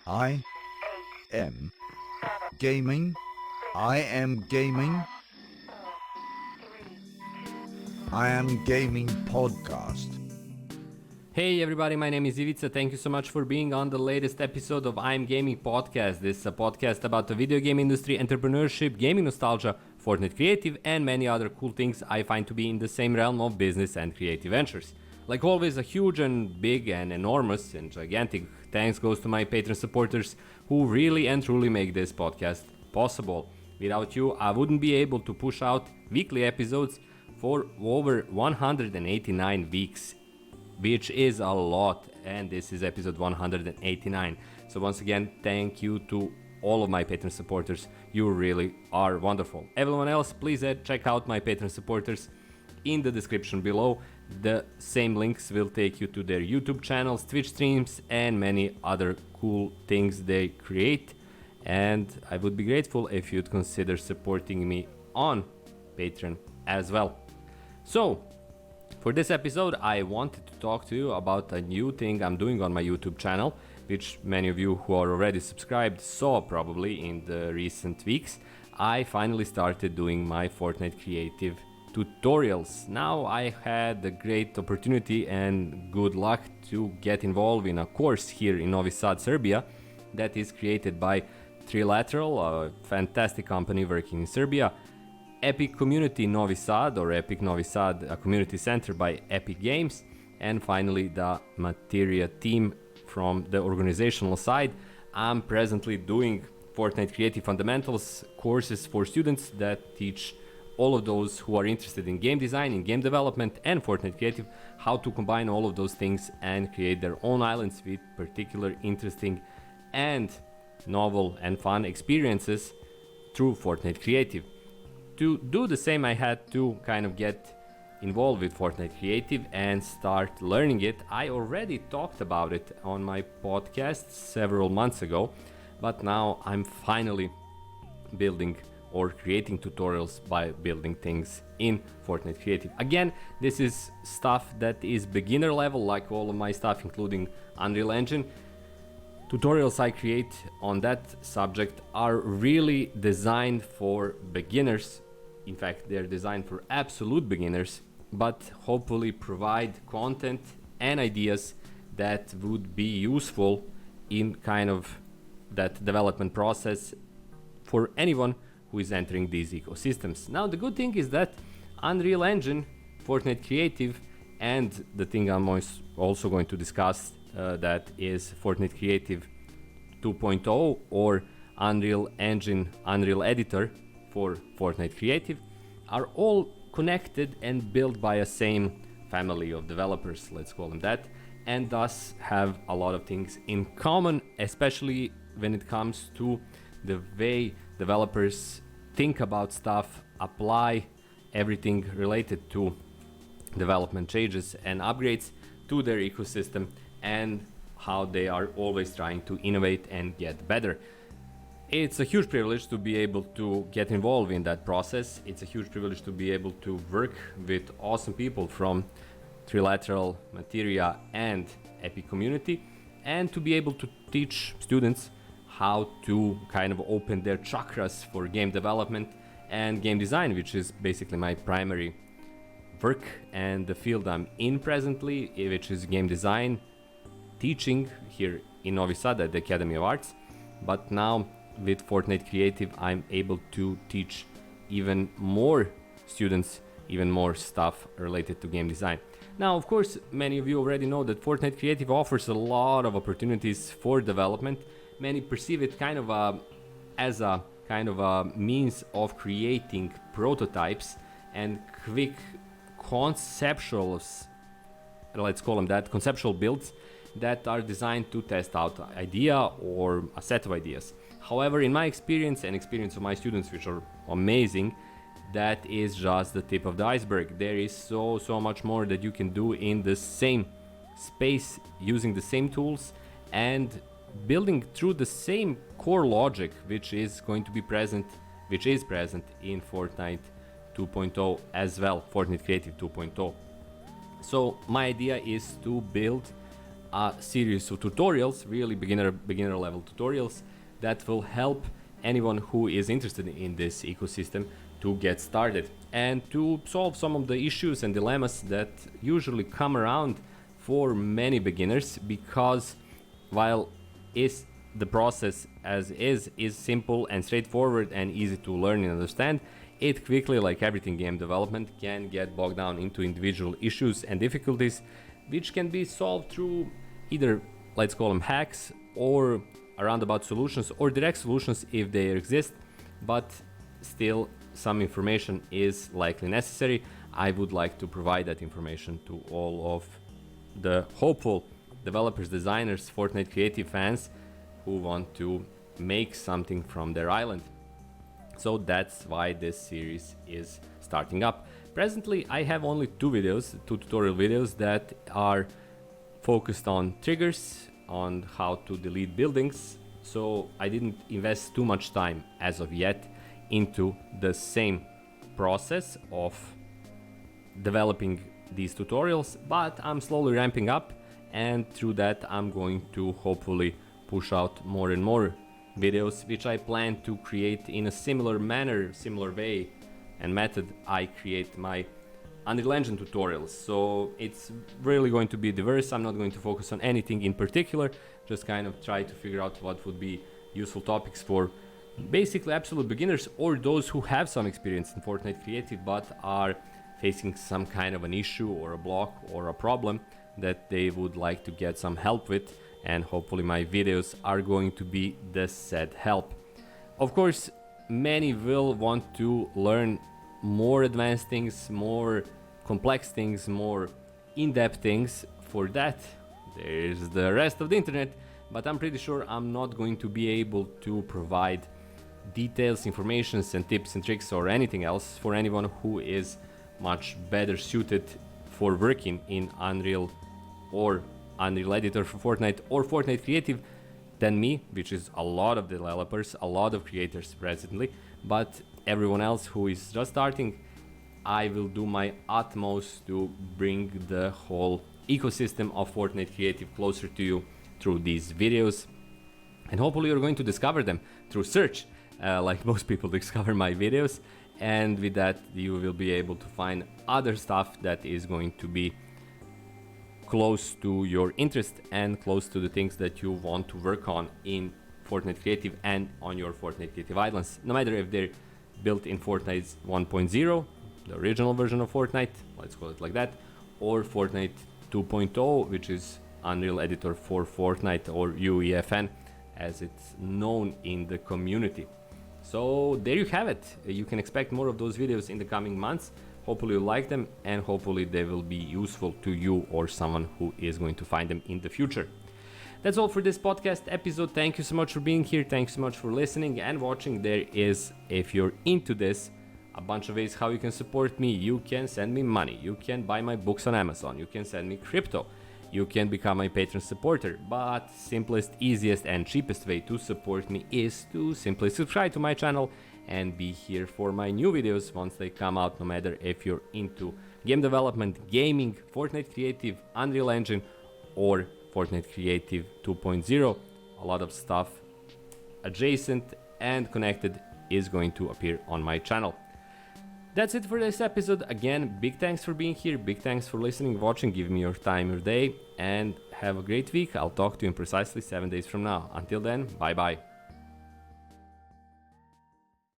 I am gaming. I am gaming. I am gaming podcast. Hey everybody, my name is Ivica. Thank you so much for being on the latest episode of I'm Gaming Podcast. This is a podcast about the video game industry, entrepreneurship, gaming nostalgia, Fortnite Creative, and many other cool things I find to be in the same realm of business and creative ventures. Like always, a huge and big and enormous and gigantic thanks goes to my Patreon supporters who really and truly make this podcast possible. Without you, I wouldn't be able to push out weekly episodes for over 189 weeks, which is a lot, and this is episode 189. So once again, thank you to all of my Patreon supporters. You really are wonderful. Everyone else, please check out my Patreon supporters in the description below. The same links will take you to their YouTube channels, Twitch streams, and many other cool things they create. And I would be grateful if you'd consider supporting me on Patreon as well. So, for this episode, I wanted to talk to you about a new thing I'm doing on my YouTube channel, which many of you who are already subscribed saw probably in the recent weeks. I finally started doing my Fortnite Creative tutorials. Now I had the great opportunity and good luck to get involved in a course here in Novi Sad, Serbia, that is created by Trilateral, a fantastic company working in Serbia, Epic Community Novi Sad, or Epic Novi Sad, a community center by Epic Games, and finally the Materia team from the organizational side. I'm presently doing Fortnite Creative Fundamentals courses for students that teach all of those who are interested in game design, in game development, and Fortnite Creative, how to combine all of those things and create their own islands with particular interesting and novel and fun experiences through Fortnite Creative. To do the same, I had to kind of get involved with Fortnite Creative and start learning it. I already talked about it on my podcast several months ago, but now I'm finally building or creating tutorials by building things in Fortnite Creative. Again, this is stuff that is beginner level, like all of my stuff, including Unreal Engine. Tutorials I create on that subject are really designed for beginners. In fact, they're designed for absolute beginners, but hopefully provide content and ideas that would be useful in kind of that development process for anyone who is entering these ecosystems. Now, the good thing is that Unreal Engine, Fortnite Creative, and the thing I'm also going to discuss, that is Fortnite Creative 2.0 or Unreal Engine, Unreal Editor for Fortnite Creative, are all connected and built by a same family of developers, let's call them that, and thus have a lot of things in common, especially when it comes to the way developers think about stuff, apply everything related to development changes and upgrades to their ecosystem, and how they are always trying to innovate and get better. It's a huge privilege to be able to get involved in that process. It's a huge privilege to be able to work with awesome people from Trilateral, Materia, and Epic Community, and to be able to teach students how to kind of open their chakras for game development and game design, which is basically my primary work and the field I'm in presently, which is game design teaching here in Novi Sad at the Academy of Arts. But now with Fortnite Creative, I'm able to teach even more students, even more stuff related to game design. Now, of course, many of you already know that Fortnite Creative offers a lot of opportunities for development. Many perceive it kind of as a kind of a means of creating prototypes and quick conceptual, let's call them that, conceptual builds that are designed to test out an idea or a set of ideas. However, in my experience and experience of my students, which are amazing, that is just the tip of the iceberg. There is so much more that you can do in the same space, using the same tools and building through the same core logic, which is going to be present, which is present in Fortnite 2.0 as well, Fortnite Creative 2.0. So my idea is to build a series of tutorials, really beginner level tutorials, that will help anyone who is interested in this ecosystem to get started and to solve some of the issues and dilemmas that usually come around for many beginners, because while the process as is simple and straightforward and easy to learn and understand, it quickly, like everything game development, can get bogged down into individual issues and difficulties, which can be solved through either, let's call them hacks, or roundabout solutions, or direct solutions if they exist, but still some information is likely necessary. I would like to provide that information to all of the hopeful developers, designers, Fortnite Creative fans who want to make something from their island. So that's why this series is starting up. Presently, I have only two tutorial videos that are focused on triggers, on how to delete buildings. So I didn't invest too much time as of yet into the same process of developing these tutorials, but I'm slowly ramping up, and through that I'm going to hopefully push out more and more videos, which I plan to create in a similar manner, similar way and method I create my Unreal Engine tutorials. So it's really going to be diverse. I'm not going to focus on anything in particular, just kind of try to figure out what would be useful topics for basically absolute beginners, or those who have some experience in Fortnite Creative but are facing some kind of an issue or a block or a problem that they would like to get some help with, and hopefully my videos are going to be the said help. Of course, many will want to learn more advanced things, more complex things, more in-depth things. For that, there's the rest of the internet, but I'm pretty sure I'm not going to be able to provide details, informations and tips and tricks or anything else for anyone who is much better suited for working in Unreal or Unreal Editor for Fortnite or Fortnite Creative than me, which is a lot of developers, a lot of creators presently. But everyone else who is just starting, I will do my utmost to bring the whole ecosystem of Fortnite Creative closer to you through these videos, and hopefully you're going to discover them through search, like most people discover my videos, and with that you will be able to find other stuff that is going to be close to your interest and close to the things that you want to work on in Fortnite Creative and on your Fortnite Creative Islands, no matter if they're built in Fortnite 1.0, the original version of Fortnite, let's call it like that, or Fortnite 2.0, which is Unreal Editor for Fortnite, or UEFN as it's known in the community. So there you have it. You can expect more of those videos in the coming months. Hopefully you like them, and hopefully they will be useful to you or someone who is going to find them in the future. That's all for this podcast episode. Thank you so much for being here. Thanks so much for listening and watching. There is, if you're into this, a bunch of ways how you can support me. You can send me money. You can buy my books on Amazon. You can send me crypto. You can become my Patreon supporter. But simplest, easiest and cheapest way to support me is to simply subscribe to my channel and be here for my new videos once they come out, no matter if you're into game development, gaming, Fortnite Creative, Unreal Engine, or Fortnite Creative 2.0. A lot of stuff adjacent and connected is going to appear on my channel. That's it for this episode. Again, big thanks for being here, big thanks for listening, watching, giving me your time, your day, and have a great week. I'll talk to you in precisely 7 days from now. Until then, bye bye.